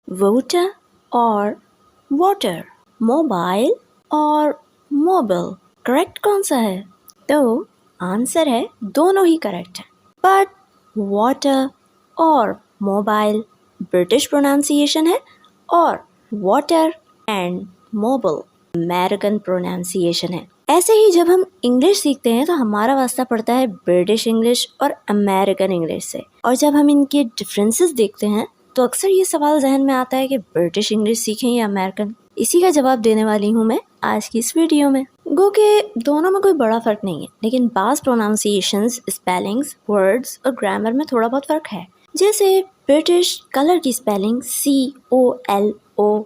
water और water, mobile और mobile, correct कौन सा है? तो आंसर है दोनों ही करेक्ट है, बट water और mobile ब्रिटिश प्रोनाउंसिएशन है और water and mobile American pronunciation है। ऐसे ही जब हम इंग्लिश सीखते हैं तो हमारा वास्ता पड़ता है ब्रिटिश इंग्लिश और अमेरिकन इंग्लिश से, और जब हम इनके डिफरेंसेस देखते हैं तो अक्सर ये सवाल जहन में आता है कि ब्रिटिश इंग्लिश सीखें या अमेरिकन। इसी का जवाब देने वाली हूँ मैं आज की इस वीडियो में। गो के दोनों में कोई बड़ा फर्क नहीं है, लेकिन बास प्रोनाउंसिएशंस, स्पेलिंग्स, वर्ड्स और ग्रामर में थोड़ा बहुत फर्क है। जैसे ब्रिटिश कलर की स्पेलिंग COLOUR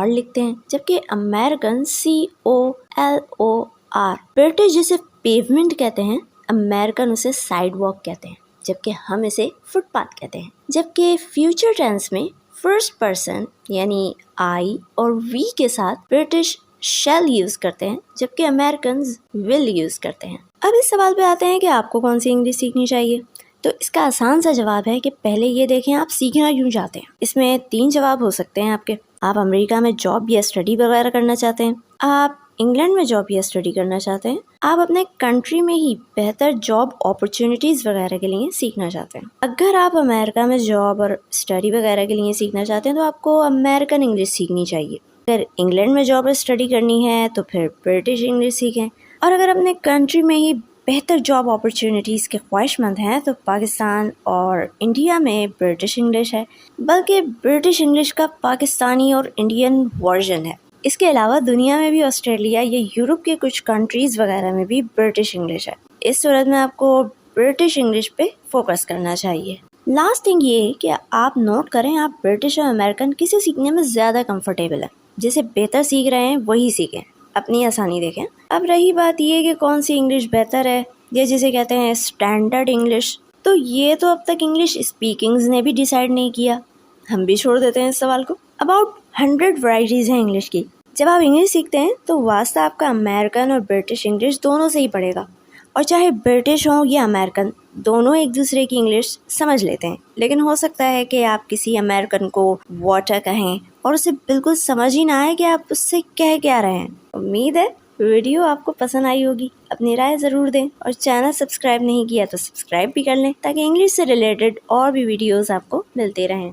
लिखते हैं, जबकि अमेरिकन COLOR। ब्रिटिश जिसे पेवमेंट कहते हैं, अमेरिकन उसे साइडवॉक कहते हैं, जबकि हम इसे फुटपाथ कहते हैं। जबकि फ्यूचर टेंस में फर्स्ट पर्सन यानी आई और वी के साथ ब्रिटिश शैल यूज करते हैं, जबकि अमेरिकन विल यूज करते हैं। अब इस सवाल पे आते हैं कि आपको कौन सी इंग्लिश सीखनी चाहिए। तो इसका आसान सा जवाब है कि पहले ये देखें आप सीखना क्यों चाहते हैं। इसमें 3 जवाब हो सकते हैं आपके। आप अमेरिका में जॉब या स्टडी वगैरह करना चाहते हैं, आप इंग्लैंड में जॉब या स्टडी करना चाहते हैं, आप अपने कंट्री में ही बेहतर जॉब अपॉर्चुनिटीज वगैरह के लिए सीखना चाहते हैं। अगर आप अमेरिका में जॉब और स्टडी वगैरह के लिए सीखना चाहते हैं तो आपको अमेरिकन इंग्लिश सीखनी चाहिए। अगर इंग्लैंड में जॉब और स्टडी करनी है तो फिर ब्रिटिश इंग्लिश सीखें, और अगर अपने कंट्री में ही बेहतर जॉब अपॉर्चुनिटीज़ के ख्वाहिशमंद हैं तो पाकिस्तान और इंडिया में ब्रिटिश इंग्लिश है, बल्कि ब्रिटिश इंग्लिश का पाकिस्तानी और इंडियन वर्जन है। इसके अलावा दुनिया में भी ऑस्ट्रेलिया या यूरोप के कुछ कंट्रीज़ वगैरह में भी ब्रिटिश इंग्लिश है। इस सूरत में आपको ब्रिटिश इंग्लिश पे फोकस करना चाहिए। लास्ट थिंग ये है कि आप नोट करें आप ब्रिटिश और अमेरिकन किसे सीखने में ज़्यादा कंफर्टेबल है। जिसे बेहतर सीख रहे हैं वही सीखें, अपनी आसानी देखें। अब रही बात ये कि कौन सी इंग्लिश बेहतर है, ये जिसे कहते हैं स्टैंडर्ड इंग्लिश, तो ये तो अब तक इंग्लिश स्पीकिंग्स ने भी डिसाइड नहीं किया, हम भी छोड़ देते हैं इस सवाल को। अबाउट 100 वैरायटीज़ हैं इंग्लिश की। जब आप इंग्लिश सीखते हैं तो वास्ता आपका अमेरिकन और ब्रिटिश इंग्लिश दोनों से ही पड़ेगा, और चाहे ब्रिटिश हो या अमेरिकन, दोनों एक दूसरे की इंग्लिश समझ लेते हैं। लेकिन हो सकता है कि आप किसी अमेरिकन को वाटर कहें और उसे बिल्कुल समझ ही ना आए कि आप उससे कह क्या रहे हैं। उम्मीद है वीडियो आपको पसंद आई होगी। अपनी राय ज़रूर दें, और चैनल सब्सक्राइब नहीं किया तो सब्सक्राइब भी कर लें ताकि इंग्लिश से रिलेटेड और भी वीडियोस आपको मिलते रहें।